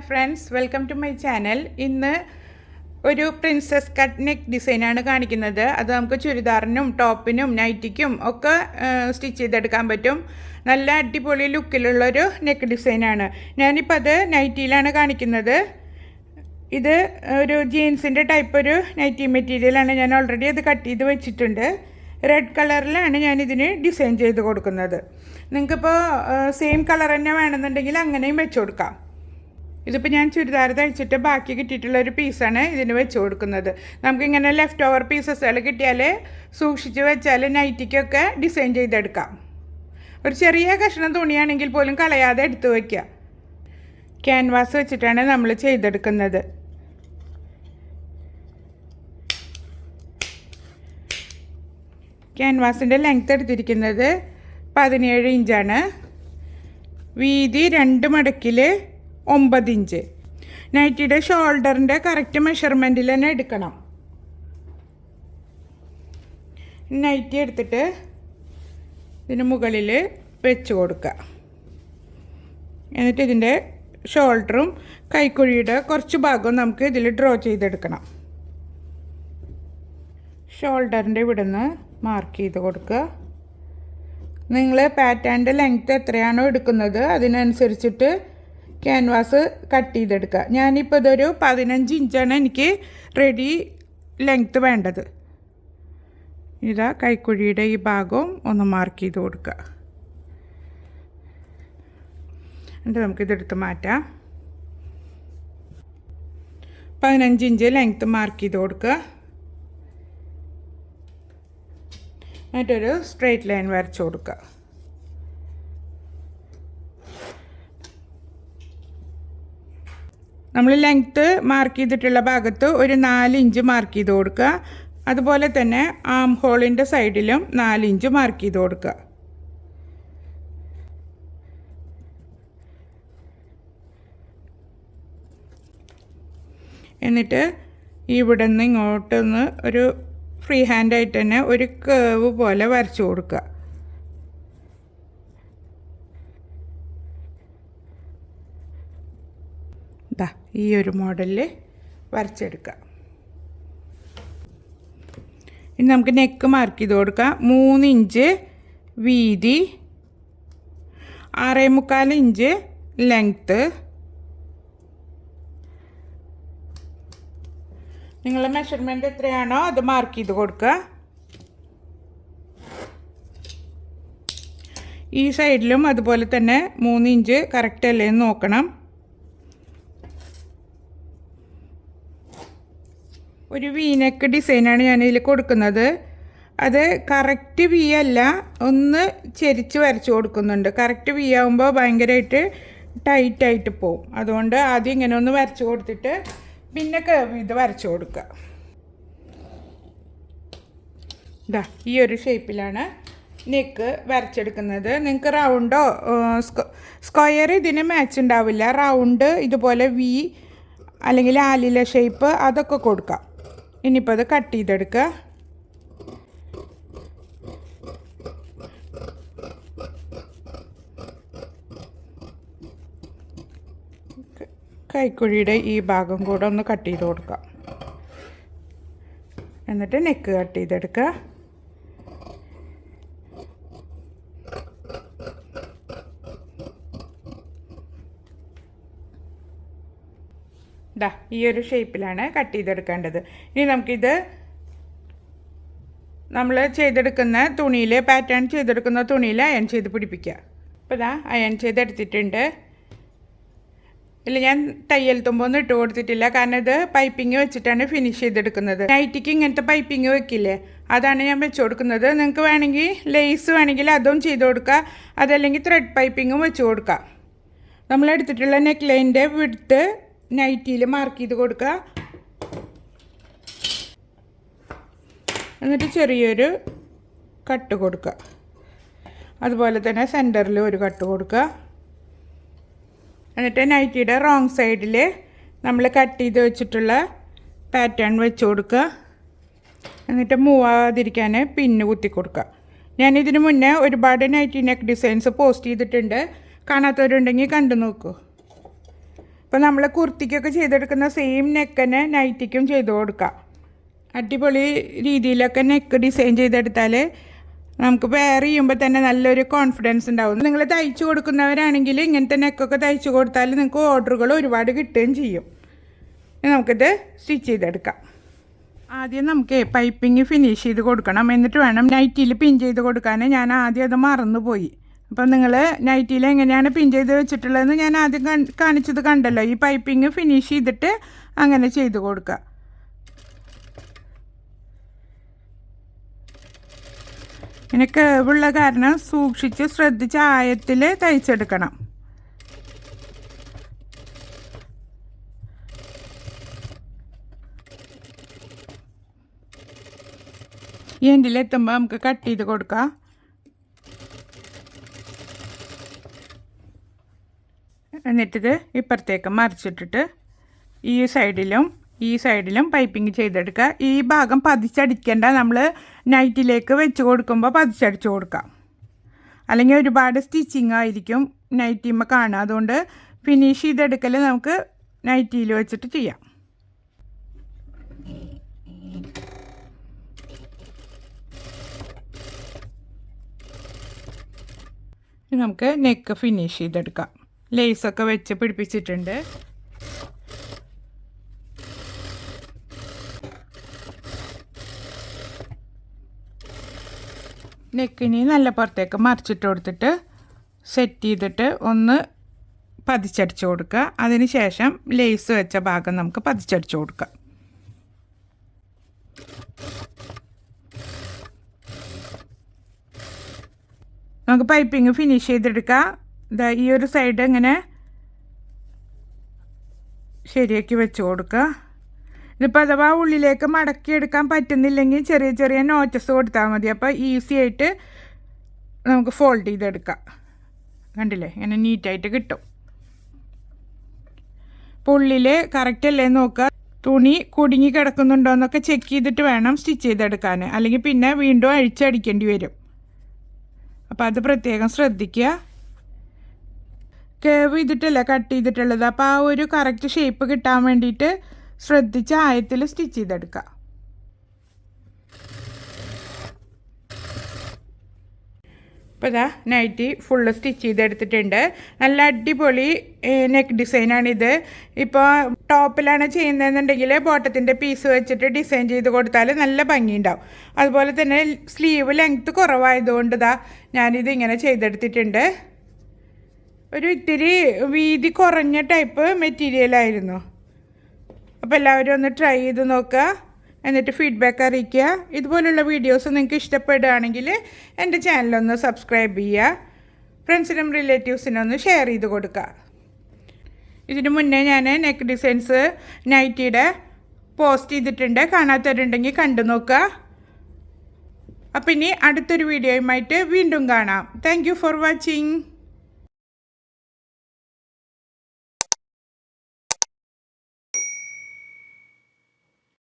Friends, welcome to my channel. ഇന്ന് ഒരു princess cut neck ഡിസൈനാണ് കാണിക്കുന്നത്. അത് നമുക്ക് ചുരിദാറിനും ടോപ്പിനും നൈറ്റിക്കും ഒക്കെ സ്റ്റിച്ച് ചെയ്തെടുക്കാൻ പറ്റും. നല്ല അടിപൊളി ലുക്കിലുള്ളൊരു നെക്ക് ഡിസൈനാണ്. ഞാനിപ്പോൾ അത് നൈറ്റിയിലാണ് കാണിക്കുന്നത്. ഇത് ഒരു ജീൻസിൻ്റെ ടൈപ്പ് ഒരു നൈറ്റി മെറ്റീരിയലാണ്. ഞാൻ ഓൾറെഡി അത് കട്ട് ചെയ്ത് വെച്ചിട്ടുണ്ട്. റെഡ് കളറിലാണ് ഞാനിതിന് ഡിസൈൻ ചെയ്ത് കൊടുക്കുന്നത്. നിങ്ങൾക്കിപ്പോൾ സെയിം കളർ തന്നെ വേണമെന്നുണ്ടെങ്കിൽ അങ്ങനെയും വെച്ച് കൊടുക്കാം. ഇതിപ്പോൾ ഞാൻ ചുരിദാർ തയ്ച്ചിട്ട് ബാക്കി കിട്ടിയിട്ടുള്ളൊരു പീസാണ് ഇതിന് വെച്ച് കൊടുക്കുന്നത്. നമുക്കിങ്ങനെ ലെഫ്റ്റ് ഓവർ പീസസുകൾ കിട്ടിയാൽ സൂക്ഷിച്ച് വെച്ചാൽ നൈറ്റിക്കൊക്കെ ഡിസൈൻ ചെയ്തെടുക്കാം. ഒരു ചെറിയ കഷ്ണം തുണിയാണെങ്കിൽ പോലും കളയാതെ എടുത്ത് വയ്ക്കുക. ക്യാൻവാസ് വെച്ചിട്ടാണ് നമ്മൾ ചെയ്തെടുക്കുന്നത്. ക്യാൻവാസിൻ്റെ ലെങ്ത്ത് എടുത്തിരിക്കുന്നത് 17 ഇഞ്ചാണ്. വീതി 2 മടക്കിൽ 9 ഇഞ്ച്. നൈറ്റിയുടെ ഷോൾഡറിൻ്റെ കറക്റ്റ് മെഷർമെൻറ്റിൽ തന്നെ എടുക്കണം. നൈറ്റി എടുത്തിട്ട് ഇതിന് മുകളിൽ വെച്ച് കൊടുക്കുക. എന്നിട്ട് ഇതിൻ്റെ ഷോൾഡറും കൈക്കുഴിയുടെ കുറച്ച് ഭാഗവും നമുക്ക് ഇതിൽ ഡ്രോ ചെയ്തെടുക്കണം. ഷോൾഡറിൻ്റെ ഇവിടെ നിന്ന് മാർക്ക് ചെയ്ത് കൊടുക്കുക. നിങ്ങൾ പാറ്റേണിൻ്റെ ലെങ്ത്ത് എത്രയാണോ എടുക്കുന്നത് അതിനനുസരിച്ചിട്ട് ക്യാൻവാസ് കട്ട് ചെയ്തെടുക്കുക. ഞാനിപ്പോൾ ഇതൊരു 15 ഇഞ്ചാണ് എനിക്ക് റെഡി ലെങ്ത്ത് വേണ്ടത്. ഇതാ കൈക്കുഴിയുടെ ഈ ഭാഗവും ഒന്ന് മാർക്ക് ചെയ്ത് കൊടുക്കുക. എന്നിട്ട് നമുക്കിതെടുത്ത് മാറ്റാം. 15 ഇഞ്ച് ലെങ്ത്ത് മാർക്ക് ചെയ്ത് കൊടുക്കുക. എന്നിട്ടൊരു സ്ട്രെയിറ്റ് ലൈൻ വരച്ച് കൊടുക്കുക. നമ്മൾ ലെങ്ത്ത് മാർക്ക് ചെയ്തിട്ടുള്ള ഭാഗത്ത് ഒരു 4 ഇഞ്ച് മാർക്ക് ചെയ്ത് കൊടുക്കുക. അതുപോലെ തന്നെ ആം ഹോളിൻ്റെ സൈഡിലും 4 ഇഞ്ച് മാർക്ക് ചെയ്ത് കൊടുക്കുക. എന്നിട്ട് ഇവിടെ നിന്ന് ഇങ്ങോട്ടൊന്ന് ഒരു ഫ്രീ ഹാൻഡായിട്ട് തന്നെ ഒരു കേവ് പോലെ വരച്ചു കൊടുക്കുക. ഇതാ ഈ ഒരു മോഡലിൽ വരച്ചെടുക്കുക. ഇനി നമുക്ക് നെക്ക് മാർക്ക് ചെയ്ത് കൊടുക്കാം. 3 ഇഞ്ച് വീതി, 6.25 ഇഞ്ച് ലെങ്ത്ത്. നിങ്ങളുടെ മെഷർമെൻറ്റ് എത്രയാണോ അത് മാർക്ക് ചെയ്ത് കൊടുക്കുക. ഈ സൈഡിലും അതുപോലെ തന്നെ 3 ഇഞ്ച് കറക്റ്റ് അല്ലേ എന്ന് നോക്കണം. ഒരു വീനെക്ക് ഡിസൈനാണ് ഞാനിതിൽ കൊടുക്കുന്നത്. അത് കറക്റ്റ് വി അല്ല, ഒന്ന് ചെരിച്ച് വരച്ച് കൊടുക്കുന്നുണ്ട്. കറക്റ്റ് വി ആകുമ്പോൾ ഭയങ്കരമായിട്ട് ടൈറ്റായിട്ട് പോവും. അതുകൊണ്ട് ആദ്യം ഇങ്ങനെ ഒന്ന് വരച്ച് കൊടുത്തിട്ട് പിന്നെ കേവ് ഇത് വരച്ച് കൊടുക്കുക. ഇതാ ഈ ഒരു ഷേപ്പിലാണ് നെക്ക് വരച്ചെടുക്കുന്നത്. നിങ്ങൾക്ക് റൗണ്ടോ സ്ക്വയർ ഇതിന് മാച്ച് ഉണ്ടാവില്ല. റൗണ്ട് ഇതുപോലെ വി അല്ലെങ്കിൽ ആലില ഷേപ്പ് അതൊക്കെ കൊടുക്കാം. ഇനിയിപ്പോൾ അത് കട്ട് ചെയ്തെടുക്കുക. കൈക്കുഴിയുടെ ഈ ഭാഗം കൂടെ ഒന്ന് കട്ട് ചെയ്ത് കൊടുക്കുക. എന്നിട്ട് നെക്ക് കട്ട് ചെയ്തെടുക്കുക. ഈ ഒരു ഷേപ്പിലാണ് കട്ട് ചെയ്തെടുക്കേണ്ടത്. ഇനി നമുക്കിത് നമ്മൾ ചെയ്തെടുക്കുന്ന തുണിയിൽ, പാറ്റേൺ ചെയ്തെടുക്കുന്ന തുണിയിൽ അയൺ ചെയ്ത് പിടിപ്പിക്കുക. അപ്പോൾ ഇതാ അയൺ ചെയ്തെടുത്തിട്ടുണ്ട്. ഇല്ല, ഞാൻ തയ്യൽ തുമ്പൊന്നും ഇട്ട് കൊടുത്തിട്ടില്ല. കാരണം ഇത് പൈപ്പിംഗ് വെച്ചിട്ടാണ് ഫിനിഷ് ചെയ്തെടുക്കുന്നത്. നൈറ്റിക്ക് ഇങ്ങനത്തെ പൈപ്പിംഗ് വെക്കില്ലേ, അതാണ് ഞാൻ വെച്ച് കൊടുക്കുന്നത്. നിങ്ങൾക്ക് വേണമെങ്കിൽ ലേസ് വേണമെങ്കിൽ അതും ചെയ്ത് കൊടുക്കുക. അതല്ലെങ്കിൽ ത്രെഡ് പൈപ്പിങ്ങും വെച്ച് കൊടുക്കുക. നമ്മളെടുത്തിട്ടുള്ള നെക്ക് ലൈനിൻ്റെ വിഡ്ത്ത് നൈറ്റിയിൽ മാർക്ക് ചെയ്ത് കൊടുക്കുക. എന്നിട്ട് ചെറിയൊരു കട്ട് കൊടുക്കുക. അതുപോലെ തന്നെ സെൻറ്ററിൽ ഒരു കട്ട് കൊടുക്കുക. എന്നിട്ട് നൈറ്റിയുടെ റോങ് സൈഡിൽ നമ്മൾ കട്ട് ചെയ്ത് വെച്ചിട്ടുള്ള പാറ്റേൺ വെച്ച് കൊടുക്കുക. എന്നിട്ട് മൂവ് ആവാതിരിക്കാൻ പിന്ന് കുത്തി കൊടുക്കുക. ഞാനിതിന് മുന്നേ ഒരുപാട് നൈറ്റി നെക്ക് ഡിസൈൻസ് പോസ്റ്റ് ചെയ്തിട്ടുണ്ട്. കാണാത്തവരുണ്ടെങ്കിൽ കണ്ടു നോക്കൂ. ഇപ്പോൾ നമ്മൾ കുർത്തിക്കൊക്കെ ചെയ്തെടുക്കുന്ന സെയിം നെക്കന്നെ നൈറ്റിക്കും ചെയ്ത് കൊടുക്കാം. അടിപൊളി രീതിയിലൊക്കെ നെക്ക് ഡിസൈൻ ചെയ്തെടുത്താൽ നമുക്ക് വെയർ ചെയ്യുമ്പോൾ തന്നെ നല്ലൊരു കോൺഫിഡൻസ് ഉണ്ടാവും. നിങ്ങൾ തയ്ച്ചു കൊടുക്കുന്നവരാണെങ്കിൽ ഇങ്ങനത്തെ നെക്കൊക്കെ തയ്ച്ചു കൊടുത്താൽ നിങ്ങൾക്ക് ഓർഡറുകൾ ഒരുപാട് കിട്ടുകയും ചെയ്യും. നമുക്കിത് സ്റ്റിച്ച് ചെയ്തെടുക്കാം. ആദ്യം നമുക്ക് പൈപ്പിങ് ഫിനിഷ് ചെയ്ത് കൊടുക്കണം. എന്നിട്ട് വേണം നൈറ്റിയിൽ പിൻ ചെയ്ത് കൊടുക്കാൻ. ഞാൻ ആദ്യം അത് മറന്നുപോയി. അപ്പം നിങ്ങൾ നൈറ്റിയിൽ എങ്ങനെയാണ് പിൻ ചെയ്ത് വെച്ചിട്ടുള്ളതെന്ന് ഞാൻ ആദ്യം കാണിച്ചത് കണ്ടല്ലോ. ഈ പൈപ്പിങ് ഫിനിഷ് ചെയ്തിട്ട് അങ്ങനെ ചെയ്ത് കൊടുക്കുക. ഇങ്ങനെ കേവുള്ള കാരണം സൂക്ഷിച്ച് ശ്രദ്ധിച്ച് ആയത്തിൽ തയ്ച്ചെടുക്കണം. ഈ എൻഡിലെത്തുമ്പോൾ നമുക്ക് കട്ട് ചെയ്ത് കൊടുക്കാം. എന്നിട്ടിത് ഇപ്പുറത്തേക്ക് മറിച്ചിട്ടിട്ട് ഈ സൈഡിലും പൈപ്പിംഗ് ചെയ്തെടുക്കുക. ഈ ഭാഗം പതിച്ചടിക്കേണ്ട, നമ്മൾ നൈറ്റിലേക്ക് വെച്ച് കൊടുക്കുമ്പോൾ പതിച്ചടിച്ച് കൊടുക്കാം. അല്ലെങ്കിൽ ഒരുപാട് സ്റ്റിച്ചിങ് ആയിരിക്കും നൈറ്റിമ്മ കാണുക. അതുകൊണ്ട് ഫിനിഷ് ചെയ്തെടുക്കൽ നമുക്ക് നൈറ്റിയിൽ വെച്ചിട്ട് ചെയ്യാം. നമുക്ക് നെക്ക് ഫിനിഷ് ചെയ്തെടുക്കാം. ലേസൊക്കെ വെച്ച് പിടിപ്പിച്ചിട്ടുണ്ട്. നെക്കിനി നല്ല പുറത്തേക്ക് മറിച്ചിട്ട് കൊടുത്തിട്ട് സെറ്റ് ചെയ്തിട്ട് ഒന്ന് പതിച്ചടിച്ച് കൊടുക്കുക. അതിന് ശേഷം ലേസ് വെച്ച ഭാഗം നമുക്ക് പതിച്ചടിച്ച് കൊടുക്കാം. നമുക്ക് പൈപ്പിങ് ഫിനിഷ് ചെയ്തെടുക്കാം. ഇതാ ഈ ഒരു സൈഡ് ഇങ്ങനെ ശരിയാക്കി വെച്ച് കൊടുക്കുക. ഇതിപ്പോൾ അഥവാ ഉള്ളിലേക്ക് മടക്കിയെടുക്കാൻ പറ്റുന്നില്ലെങ്കിൽ ചെറിയ ചെറിയ നോച്ചസ് കൊടുത്താൽ മതി. അപ്പോൾ ഈസി ആയിട്ട് നമുക്ക് ഫോൾഡ് ചെയ്തെടുക്കാം. കണ്ടില്ലേ, ഇങ്ങനെ നീറ്റായിട്ട് കിട്ടും. അപ്പോൾ ഉള്ളിൽ കറക്റ്റ് അല്ലേ നോക്കുക. തുണി കുടുങ്ങി കിടക്കുന്നുണ്ടോ എന്നൊക്കെ ചെക്ക് ചെയ്തിട്ട് വേണം സ്റ്റിച്ച് ചെയ്തെടുക്കാൻ. അല്ലെങ്കിൽ പിന്നെ വീണ്ടും അഴിച്ചടിക്കേണ്ടി വരും. അപ്പോൾ അത് പ്രത്യേകം ശ്രദ്ധിക്കുക. കേവ് ചെയ്തിട്ടല്ല കട്ട് ചെയ്തിട്ടുള്ളത്. അപ്പോൾ ആ ഒരു കറക്റ്റ് ഷേപ്പ് കിട്ടാൻ വേണ്ടിയിട്ട് ശ്രദ്ധിച്ച് ആയത്തിൽ സ്റ്റിച്ച് ചെയ്തെടുക്കുക. ഇപ്പോൾ ഇതാ നൈറ്റി ഫുള്ള് സ്റ്റിച്ച് ചെയ്തെടുത്തിട്ടുണ്ട്. നല്ല അടിപൊളി നെക്ക് ഡിസൈനാണിത്. ഇപ്പോൾ ടോപ്പിലാണ് ചെയ്യുന്നതെന്നുണ്ടെങ്കിൽ ബോട്ടത്തിൻ്റെ പീസ് വെച്ചിട്ട് ഡിസൈൻ ചെയ്ത് കൊടുത്താൽ നല്ല ഭംഗിയുണ്ടാവും. അതുപോലെ തന്നെ സ്ലീവ് ലെങ്ത്ത് കുറവായതുകൊണ്ട് ഇതാ ഞാനിത് ഇങ്ങനെ ചെയ്തെടുത്തിട്ടുണ്ട്. ഒരു ഇത്തിരി വീതി കുറഞ്ഞ ടൈപ്പ് മെറ്റീരിയലായിരുന്നു. അപ്പോൾ എല്ലാവരും ഒന്ന് ട്രൈ ചെയ്ത് നോക്കുക. എന്നിട്ട് ഫീഡ്ബാക്ക് അറിയിക്കുക. ഇതുപോലുള്ള വീഡിയോസ് നിങ്ങൾക്ക് ഇഷ്ടപ്പെടുകയാണെങ്കിൽ എൻ്റെ ചാനലൊന്ന് സബ്സ്ക്രൈബ് ചെയ്യുക. ഫ്രണ്ട്സിനും റിലേറ്റീവ്സിനും ഒന്ന് ഷെയർ ചെയ്ത് കൊടുക്കുക. ഇതിന് മുന്നേ ഞാൻ നെക്ക് ഡിസൈൻസ് നൈറ്റിയുടെ പോസ്റ്റ് ചെയ്തിട്ടുണ്ട്. കാണാത്തവരുണ്ടെങ്കിൽ കണ്ടു നോക്കുക. അപ്പം ഇനി അടുത്തൊരു വീഡിയോയുമായിട്ട് വീണ്ടും കാണാം. Thank you for watching.